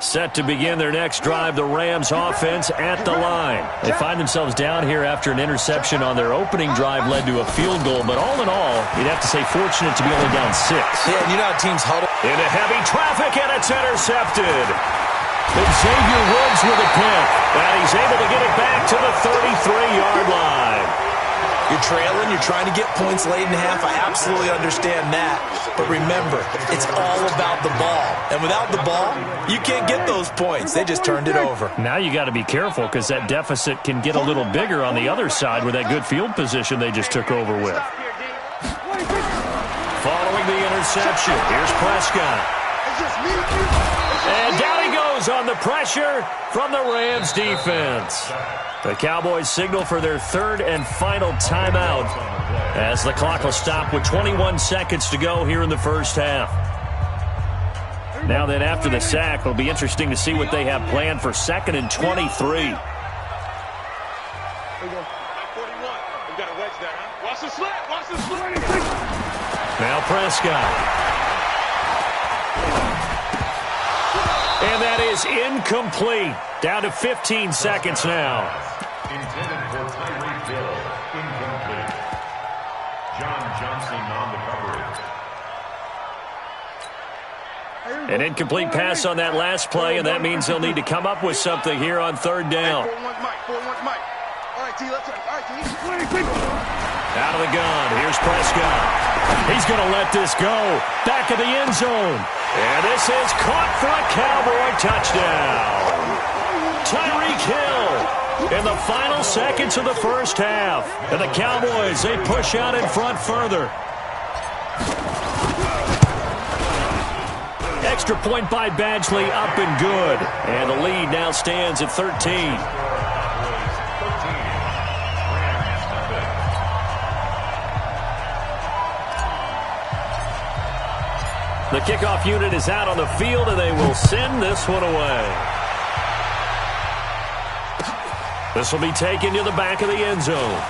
Set to begin their next drive, the Rams offense at the line. They find themselves down here after an interception on their opening drive led to a field goal. But all in all, you'd have to say fortunate to be only down 6. Yeah, and you know how teams huddle. Into heavy traffic, and it's intercepted. Xavier Woods with a pick, and he's able to get it back to the 33-yard line. You're trailing, you're trying to get points late in half. I absolutely understand that. But remember, it's all about the ball. And without the ball, you can't get those points. They just turned it over. Now you got to be careful because that deficit can get a little bigger on the other side with that good field position they just took over with. Following the interception, here's Prescott. And down he goes on the pressure from the Rams defense. The Cowboys signal for their third and final timeout as the clock will stop with 21 seconds to go here in the first half. Now then, after the sack, it'll be interesting to see what they have planned for 2nd and 23. Now Prescott. And that is incomplete. Down to 15 seconds now. Intended for Tyreek Hill. Incomplete. John Johnson on the coverage. An incomplete pass on that last play, and that means they'll need to come up with something here on 3rd down. Out of the gun, here's Prescott. He's going to let this go. Back of the end zone. And this is caught for a Cowboy touchdown. Tyreek Hill in the final seconds of the first half. And the Cowboys, they push out in front further. Extra point by Badgley, up and good. And the lead now stands at 13. The kickoff unit is out on the field, and they will send this one away. This will be taken to the back of the end zone.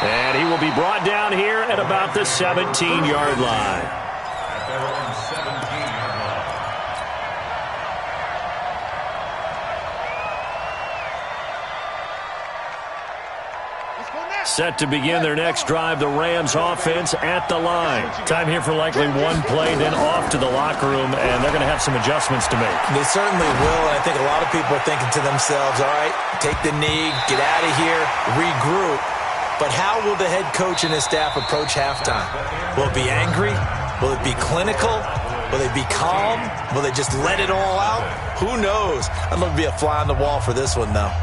And he will be brought down here at about the 17-yard line. At their own 17-yard line. Set to begin their next drive, the Rams offense at the line. Time here for likely one play, then off to the locker room, and they're going to have some adjustments to make. They certainly will, and I think a lot of people are thinking to themselves, all right, take the knee, get out of here, regroup. But how will the head coach and his staff approach halftime? Will it be angry? Will it be clinical? Will they be calm? Will they just let it all out? Who knows? I'd love to be a fly on the wall for this one, though.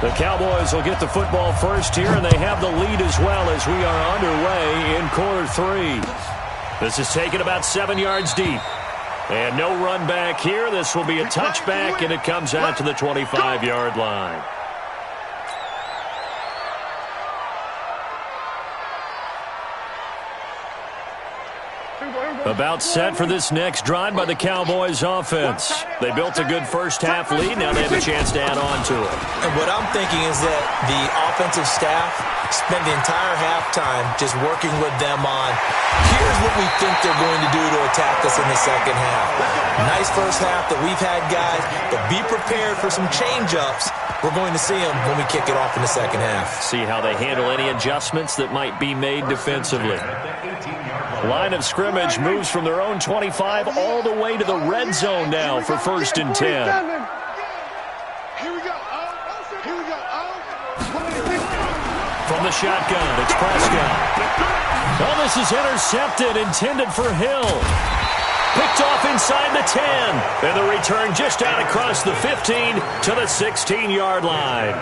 The Cowboys will get the football first here, and they have the lead as well as we are underway in quarter 3. This is taken about 7 yards deep. And no run back here. This will be a touchback, and it comes out to the 25-yard line. About set for this next drive by the Cowboys offense. They built a good first half lead. Now they have a chance to add on to it. And what I'm thinking is that the offensive staff spent the entire halftime just working with them on, here's what we think they're going to do to attack us in the second half. Nice first half that we've had, guys, but be prepared for some change-ups. We're going to see them when we kick it off in the second half. See how they handle any adjustments that might be made defensively. Line of scrimmage moves from their own 25 all the way to the red zone now for 1st and 10. Here we go. From the shotgun, it's Prescott. Oh, this is intercepted, intended for Hill. Picked off inside the 10. And the return just out across the 15 to the 16-yard line.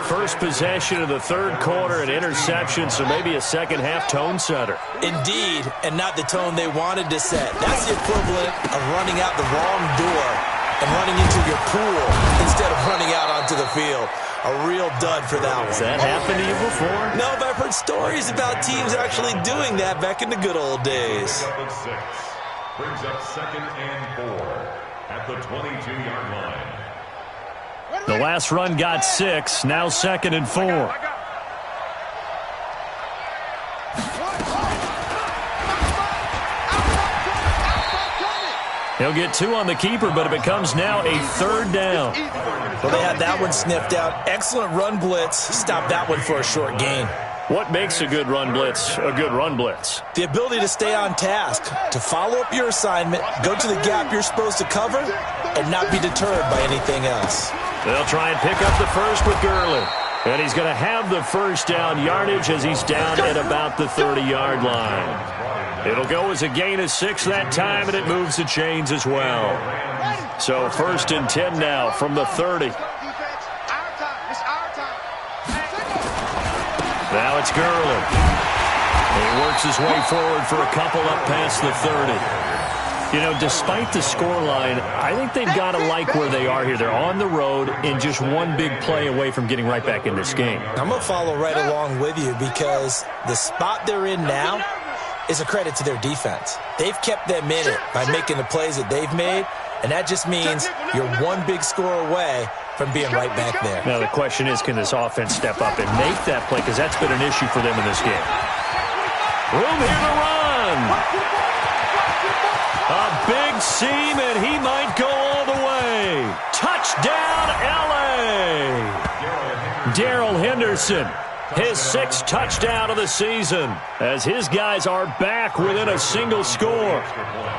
First possession of the third quarter, an interception, so maybe a second-half tone setter. Indeed, and not the tone they wanted to set. That's the equivalent of running out the wrong door and running into your pool instead of running out onto the field. A real dud for that one. Has that happened to you before? No, but I've heard stories about teams actually doing that back in the good old days. Brings up 2nd and 4 at the 22-yard line. The last run got 6, now 2nd and 4. He'll get 2 on the keeper, but it becomes now a 3rd down. Well, they had that one sniffed out. Excellent run blitz. Stop that one for a short gain. What makes a good run blitz a good run blitz? The ability to stay on task, to follow up your assignment, go to the gap you're supposed to cover, and not be deterred by anything else. They'll try and pick up the first with Gurley. And he's going to have the first down yardage as he's down at about the 30-yard line. It'll go as a gain of 6 that time, and it moves the chains as well. So 1st and 10 now from the 30. Now it's Gurley. He works his way forward for a couple up past the 30. You know, despite the scoreline, I think they've got to like where they are here. They're on the road and just one big play away from getting right back in this game. I'm going to follow right along with you because the spot they're in now is a credit to their defense. They've kept them in it by making the plays that they've made, and that just means you're one big score away from being right back there. Now, the question is, can this offense step up and make that play? Because that's been an issue for them in this game. Room here to run. A big seam, and he might go all the way. Touchdown, L.A. Darrell Henderson, his 6th touchdown of the season, as his guys are back within a single score.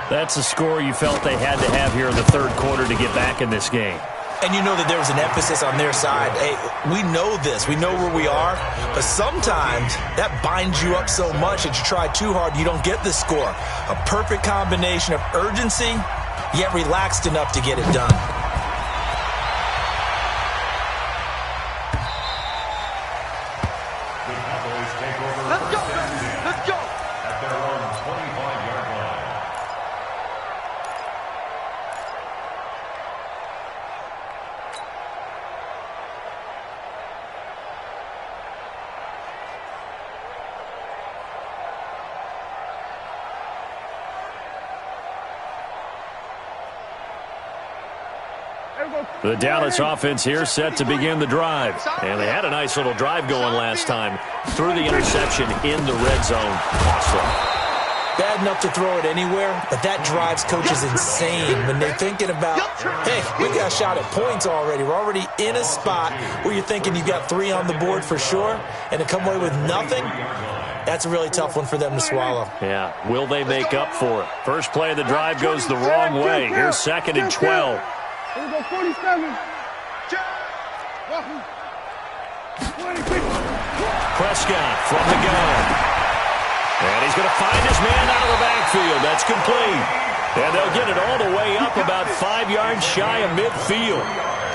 That's a score you felt they had to have here in the 3rd quarter to get back in this game. And you know that there was an emphasis on their side. Hey, we know this. We know where we are. But sometimes that binds you up so much that you try too hard, you don't get the score. A perfect combination of urgency, yet relaxed enough to get it done. Let's go. Let's go. At their own 25-yard line. The Dallas offense here set to begin the drive. And they had a nice little drive going last time. Threw the interception in the red zone. Bad enough to throw it anywhere, but that drives coaches insane when they're thinking about, hey, we got a shot at points already. We're already in a spot where you're thinking you got 3 on the board for sure, and to come away with nothing, that's a really tough one for them to swallow. Yeah, will they make up for it? First play of the drive goes the wrong way. Here's 2nd and 12. Here we go, 47. Prescott from the gun. And he's going to find his man out of the backfield. That's complete. And they'll get it all the way up about 5 yards shy of midfield.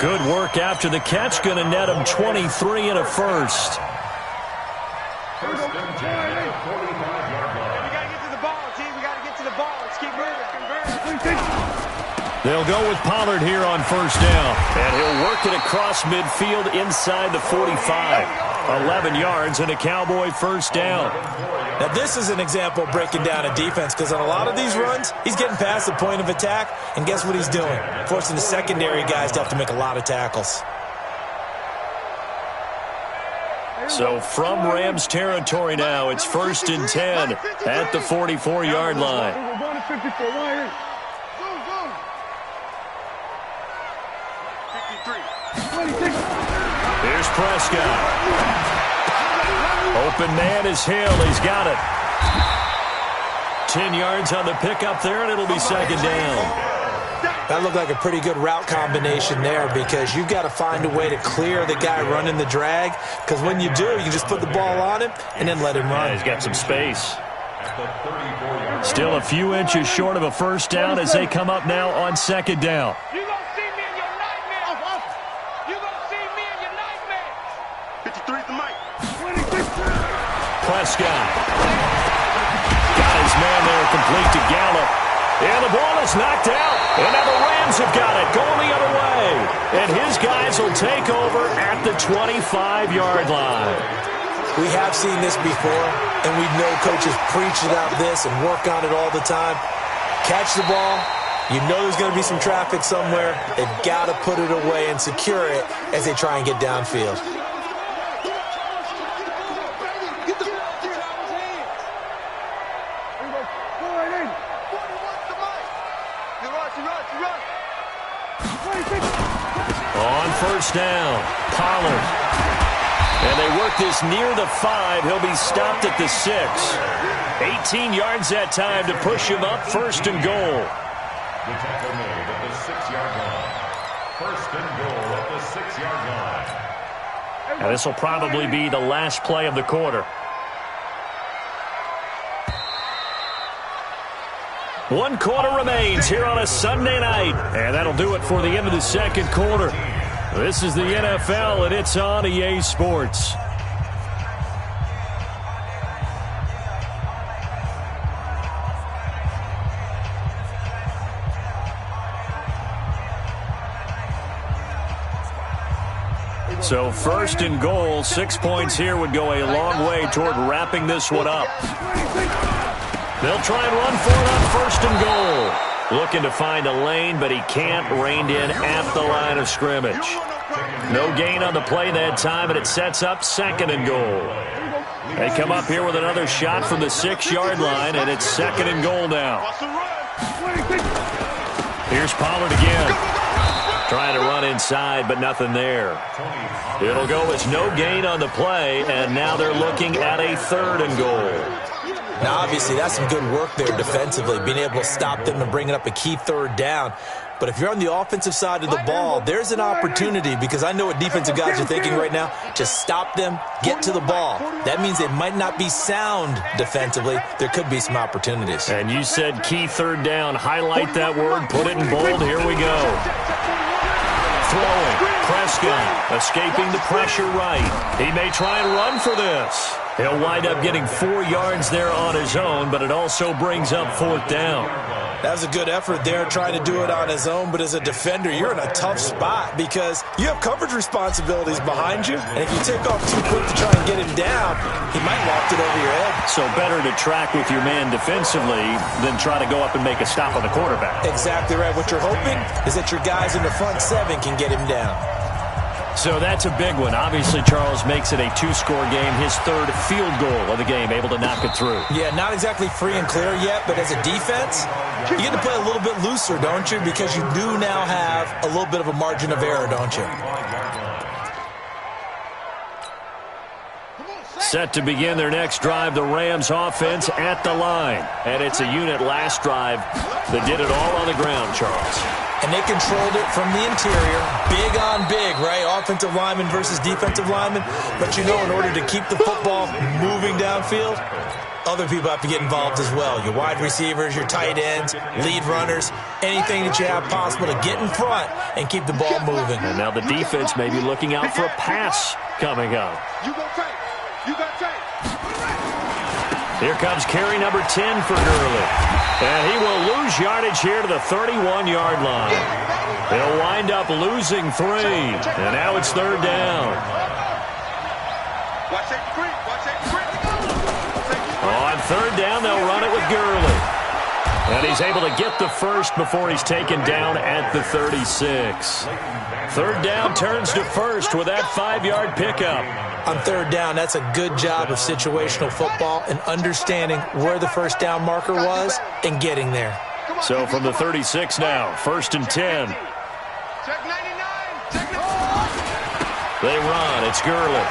Good work after the catch. Going to net him 23 and a first. First and 10 at the 45-yard line. We got to get to the ball, team. We got to get to the ball. Let's keep moving. They'll go with Pollard here on first down. And he'll work it across midfield inside the 45. 11 yards and a Cowboy first down. Now, this is an example of breaking down a defense because on a lot of these runs, he's getting past the point of attack, and guess what he's doing? Forcing the secondary guys to have to make a lot of tackles. So from Rams territory now, it's 1st and 10 at the 44-yard line. We're going to 54. Right here. Go, go. 53. 26. Here's Prescott. Open man is Hill. He's got it. 10 yards on the pickup there, and it'll be 2nd down. That looked like a pretty good route combination there because you've got to find a way to clear the guy running the drag because when you do, you can just put the ball on him and then let him run. Yeah, he's got some space. Still a few inches short of a first down as they come up now on 2nd down. You're going to see me in your nightmare. You're going to see me in your nightmare. 53's the mic. 26. Prescott. Got his man there complete to Gallup. And the ball is knocked out. And now the Rams have got it going the other way. And his guys will take over at the 25-yard line. We have seen this before, and we know coaches preach about this and work on it all the time. Catch the ball. You know there's going to be some traffic somewhere. They've got to put it away and secure it as they try and get downfield. first down. Pollard. And they work this near the 5. He'll be stopped at the 6. 18 yards that time to push him up, first and goal. The tackle made at the 6-yard line. First and goal at the 6-yard line. And this will probably be the last play of the quarter. One quarter remains here on a Sunday night. And that'll do it for the end of the second quarter. This is the NFL, and it's on EA Sports. So first and goal, 6 points here would go a long way toward wrapping this one up. They'll try and run for it on first and goal. Looking to find a lane, but he can't. Reined in at the line of scrimmage. No gain on the play that time, and it sets up second and goal. They come up here with another shot from the 6-yard line, and it's second and goal now. Here's Pollard again. Trying to run inside, but nothing there. It'll go as no gain on the play, and now they're looking at a third and goal. Now, obviously, that's some good work there defensively, being able to stop them and bringing up a key third down. But if you're on the offensive side of the ball, there's an opportunity, because I know what defensive guys are thinking right now. Just stop them, get to the ball. That means they might not be sound defensively. There could be some opportunities. And you said key third down. Highlight that word, put it in bold. Here we go. Throwing. Prescott escaping the pressure right. He may try and run for this. He'll wind up getting 4 yards there on his own, but it also brings up fourth down. That was a good effort there, trying to do it on his own. But as a defender, you're in a tough spot because you have coverage responsibilities behind you. And if you take off too quick to try and get him down, he might loft it over your head. So better to track with your man defensively than try to go up and make a stop on the quarterback. Exactly right. What you're hoping is that your guys in the front 7 can get him down. So that's a big one. Obviously, Charles makes it a 2-score game. His third field goal of the game, able to knock it through. Yeah, not exactly free and clear yet, but as a defense, you get to play a little bit looser, don't you? Because you do now have a little bit of a margin of error, don't you? Set to begin their next drive, the Rams offense at the line. And it's a unit last drive that did it all on the ground, Charles. And they controlled it from the interior. Big on big, right? Offensive lineman versus defensive lineman. But you know, in order to keep the football moving downfield, other people have to get involved as well. Your wide receivers, your tight ends, lead runners, anything that you have possible to get in front and keep the ball moving. And now the defense may be looking out for a pass coming up. Here comes carry number 10 for Gurley. And he will lose yardage here to the 31-yard line. He'll wind up losing 3. And now it's third down. On third down, they'll run it with Gurley. And he's able to get the first before he's taken down at the 36. Third down turns to first with that 5-yard pickup. On third down, that's a good job of situational football and understanding where the first down marker was and getting there. So from the 36 now, first and 10. They run. It's Gurley.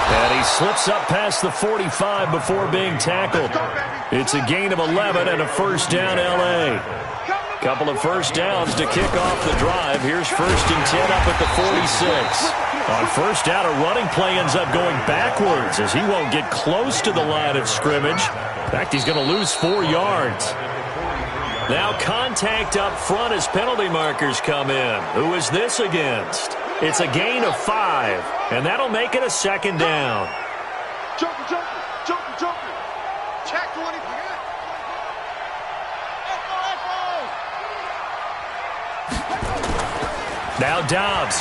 And he slips up past the 45 before being tackled. It's a gain of 11 and a first down, L.A. Couple of first downs to kick off the drive. Here's first and 10 up at the 46. On first down, a running play ends up going backwards as he won't get close to the line of scrimmage. In fact, he's going to lose 4 yards. Now contact up front as penalty markers come in. Who is this against? It's a gain of 5, and that'll make it a second down. Joker. Check 20. Now Dobbs.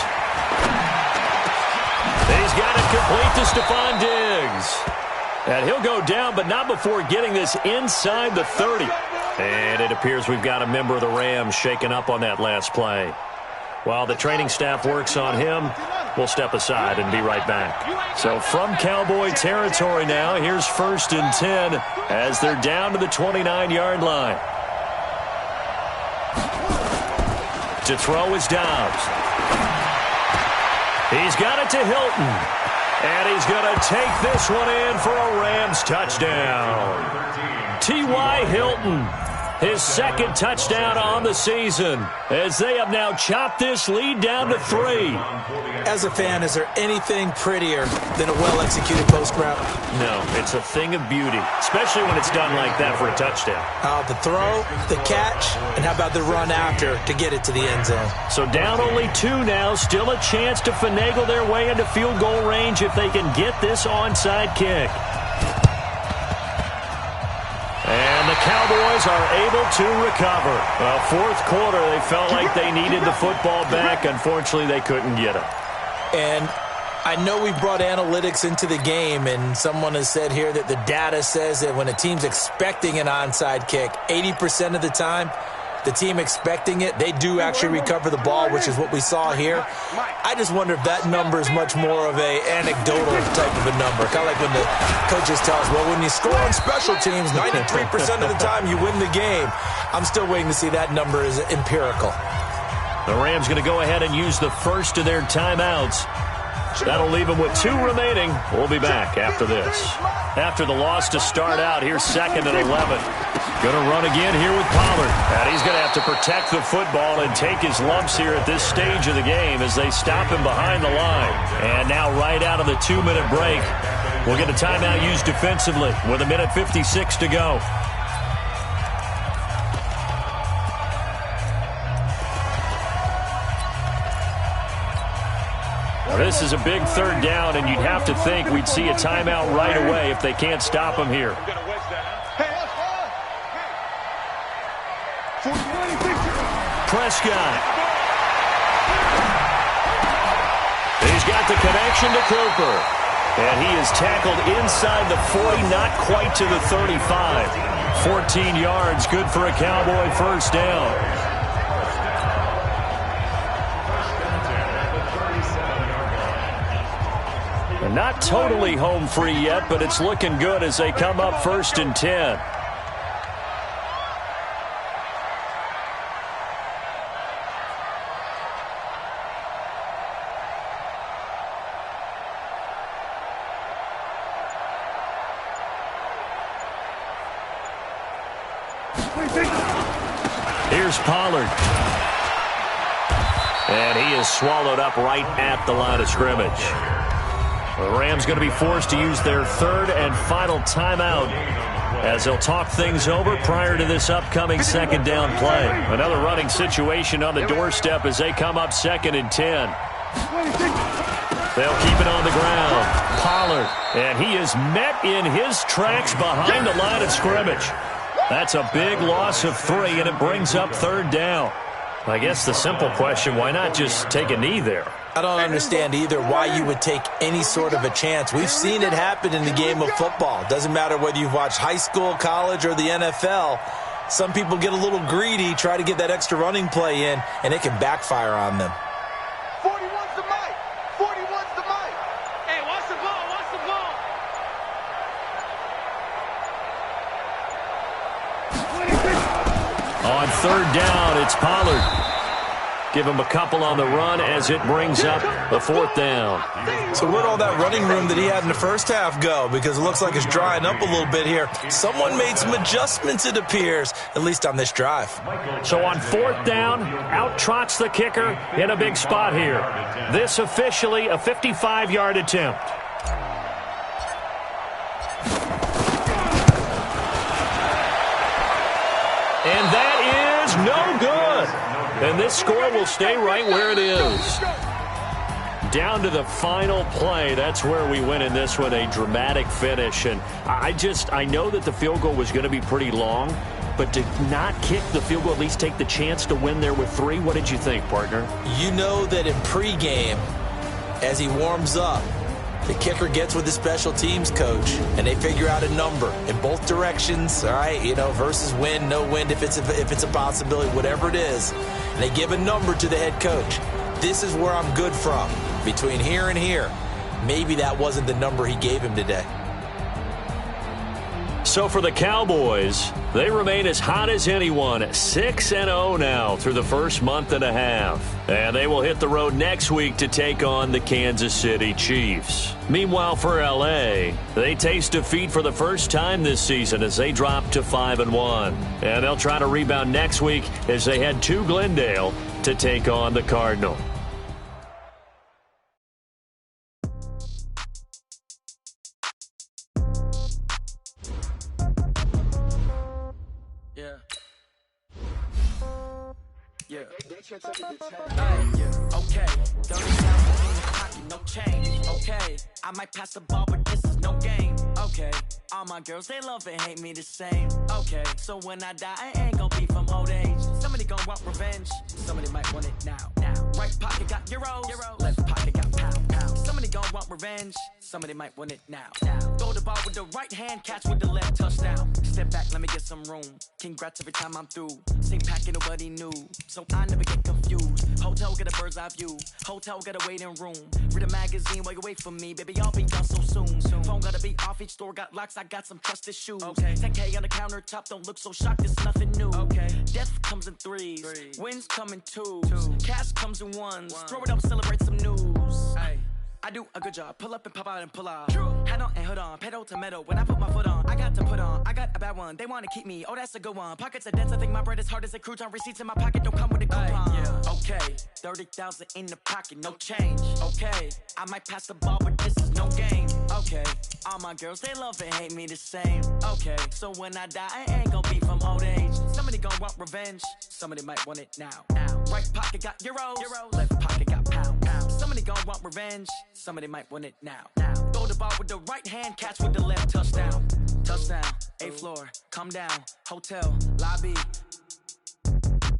He's got it complete to Stephon Diggs. And he'll go down, but not before getting this inside the 30. And it appears we've got a member of the Rams shaken up on that last play. While the training staff works on him, we'll step aside and be right back. So from Cowboy territory now, here's first and 10 as they're down to the 29-yard line. To throw is Dobbs. He's got it to Hilton. And he's going to take this one in for a Rams touchdown. T.Y. Hilton, his second touchdown on the season, as they have now chopped this lead down to 3. As a fan, is there anything prettier than a well-executed post route? No, it's a thing of beauty, especially when it's done like that for a touchdown. The throw, the catch, and how about the run after to get it to the end zone? So down only 2 now, still a chance to finagle their way into field goal range if they can get this onside kick. And the Cowboys are able to recover. Fourth quarter, they felt like they needed the football back. Unfortunately, they couldn't get it. And I know we brought analytics into the game, and someone has said here that the data says that when a team's expecting an onside kick, 80% of the time, the team expecting it, they do actually recover the ball, which is what we saw here. I just wonder if that number is much more of an anecdotal type of a number. Kind of like when the coaches tell us, well, when you score on special teams, 93% of the time you win the game. I'm still waiting to see that number is empirical. The Rams going to go ahead and use the first of their timeouts. That'll leave them with 2 remaining. We'll be back after this. After the loss to start out, here's 2nd and 11. Going to run again here with Pollard. And he's going to have to protect the football and take his lumps here at this stage of the game as they stop him behind the line. And now right out of the 2-minute break, we'll get a timeout used defensively with 1:56 to go. This is a big 3rd down, and you'd have to think we'd see a timeout right away if they can't stop him here. Prescott. He's got the connection to Cooper. And he is tackled inside the 40, not quite to the 35. 14 yards, good for a Cowboy first down. Not totally home free yet, but it's looking good as they come up 1st and 10. Here's Pollard. And he is swallowed up right at the line of scrimmage. The Rams going to be forced to use their 3rd and final timeout as they'll talk things over prior to this upcoming 2nd down play. Another running situation on the doorstep as they come up 2nd and 10. They'll keep it on the ground. Pollard, and he is met in his tracks behind the line of scrimmage. That's a big loss of 3, and it brings up 3rd down. I guess the simple question, why not just take a knee there? I don't understand either why you would take any sort of a chance. We've seen it happen in the game of football. Doesn't matter whether you've watched high school, college, or the NFL. Some people get a little greedy, try to get that extra running play in, and it can backfire on them. 41's the mic. 41's the mic. Hey, watch the ball. Watch the ball. On 3rd down, it's Pollard. Give him a couple on the run as it brings up the 4th down. So where'd all that running room that he had in the first half go? Because it looks like it's drying up a little bit here. Someone made some adjustments, it appears, at least on this drive. So on 4th down, out trots the kicker in a big spot here. This officially a 55-yard attempt. And that is no good. And this score will stay right where it is. Down to the final play. That's where we win in this one, a dramatic finish. And I know that the field goal was going to be pretty long, but to not kick the field goal, at least take the chance to win there with 3, what did you think, partner? You know that in pregame, as he warms up, the kicker gets with the special teams coach, and they figure out a number in both directions, all right, versus wind, no wind, if it's a possibility, whatever it is. And they give a number to the head coach. This is where I'm good from, between here and here. Maybe that wasn't the number he gave him today. So for the Cowboys, they remain as hot as anyone, 6-0 now through the first month and a half. And they will hit the road next week to take on the Kansas City Chiefs. Meanwhile, for LA, they taste defeat for the first time this season as they drop to 5-1. And they'll try to rebound next week as they head to Glendale to take on the Cardinals. Okay, 30,000 in the pocket, no change. Okay, I might pass the ball, but this is no game. Okay, all my girls, they love and hate me the same. Okay, so when I die, I ain't gon' be from old age. Somebody gon' want revenge, somebody might want it now. Right pocket got euros, left pocket got pound. Somebody gon' want revenge, somebody might want it now. Throw the ball with the right hand, catch with the left, touchdown. Step back, let me get some room. Congrats every time I'm through. Same packet, nobody knew, so I never get confused. Hotel get a bird's eye view, hotel got a waiting room. Read a magazine while you wait for me, baby, I'll be done so soon. Phone gotta be off, each store got locks, I got some trusted shoes. 10K on the countertop, don't look so shocked, it's nothing new. Death comes in threes, wins come in twos, cash comes in ones. Throw it up, celebrate some news. I do a good job, pull up and pop out and pull out. Head on and hood on, pedal to metal. When I put my foot on, I got to put on. I got a bad one, they wanna keep me, oh that's a good one. Pockets are dense, I think my bread is hard as a crouton. Receipts in my pocket don't come with a coupon. Okay, 30,000 in the pocket, no change. Okay, I might pass the ball, but this is no game. Okay, all my girls, they love and hate me the same. Okay, so when I die, I ain't gon' be from old age. Somebody gon' want revenge, somebody might want it now. Right pocket got euros, left pocket got pound. Somebody gon' want revenge, somebody might want it now. Throw the ball with the right hand, catch with the left, touchdown. Touchdown, 8th floor, come down, hotel, lobby.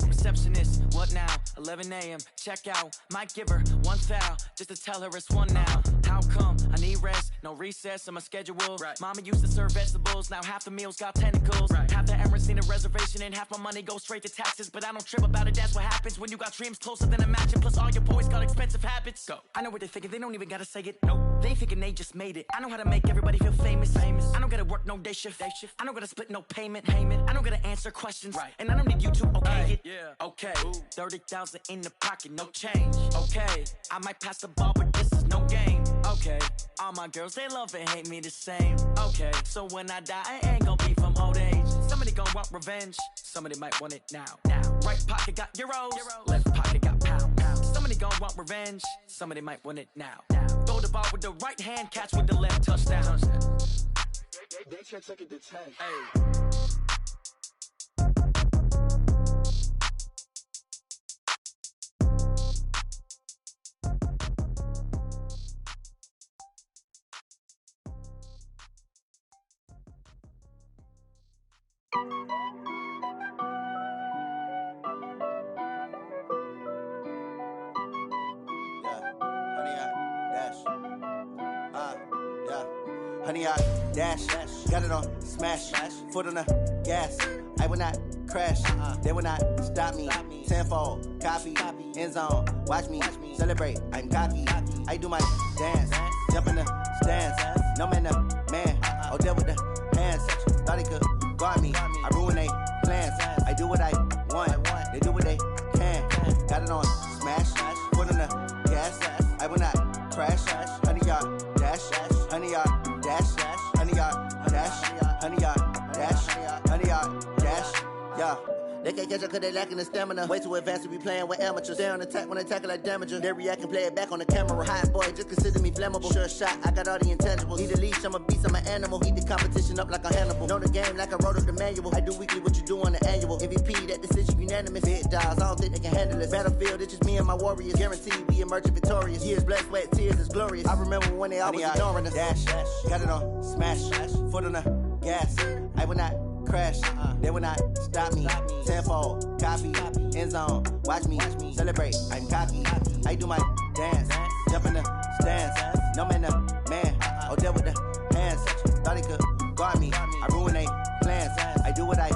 Receptionist, what now? 11 a.m. Check out. Might give her one foul just to tell her it's one now. How come? I need rest, no recess in my schedule. Mama used to serve vegetables, now half the meals got tentacles. Half the Emirates need a reservation and half my money goes straight to taxes. But I don't trip about it, that's what happens when you got dreams closer than a match. And plus all your boys got expensive habits. Go. I know what they're thinking, they don't even gotta say it. Nope. They thinking they just made it. I know how to make everybody feel famous. I don't gotta work no day shift. I don't gotta split no payment. I don't gotta answer questions. And I don't need you to okay it. Okay, 30,000 in the pocket, no change. Okay, I might pass the ball, but this is no game. Okay, all my girls, they love and hate me the same. Okay, so when I die, I ain't gon' be from old age. Somebody gon' want revenge, somebody might want it now. Right pocket got euros, left pocket got pound. Somebody gon' want revenge, somebody might want it now. Throw the ball with the right hand, catch with the left, touchdown. They can't take it to 10. Honey, I dash, got it on smash, foot on the gas. I will not crash, they will not stop me. Tenfold, copy, end zone, watch me celebrate. I'm cocky, I do my dance, jump in the stands. No man, the man, oh there with the hands. Thought he could guard me, I ruin they plans. I do what I want, they do what they can. Got it on smash, foot on the gas. I will not crash, honey, y'all dash, honey, y'all dash, honey, y'all dash, honey, y'all dash, honey, y'all dash, yeah. They can't catch up cause they lacking the stamina. Way too advanced to be playing with amateurs. Stay on attack when they tackle like damager. They react and play it back on the camera. Hot boy, just consider me flammable. Sure shot, I got all the intangibles. Need a leash, I'm a beast, I'm an animal. Eat the competition up like a Hannibal. Know the game like I wrote up the manual. I do weekly what you do on the annual. MVP, that decision unanimous. Big dogs, I don't think they can handle this. Battlefield, it's just me and my warriors. Guaranteed we emerge victorious. Years, blood, sweat, tears, is glorious. I remember when they always ignoring us. Dash, got it on smash, foot on the gas. I will not crash, they will not stop me. Tenfold, copy, end zone, watch me celebrate. I'm cocky, I do my dance, jump in the stands. No man, the man, oh there with the hands. Thought he could guard me, I ruin they plans. I do what I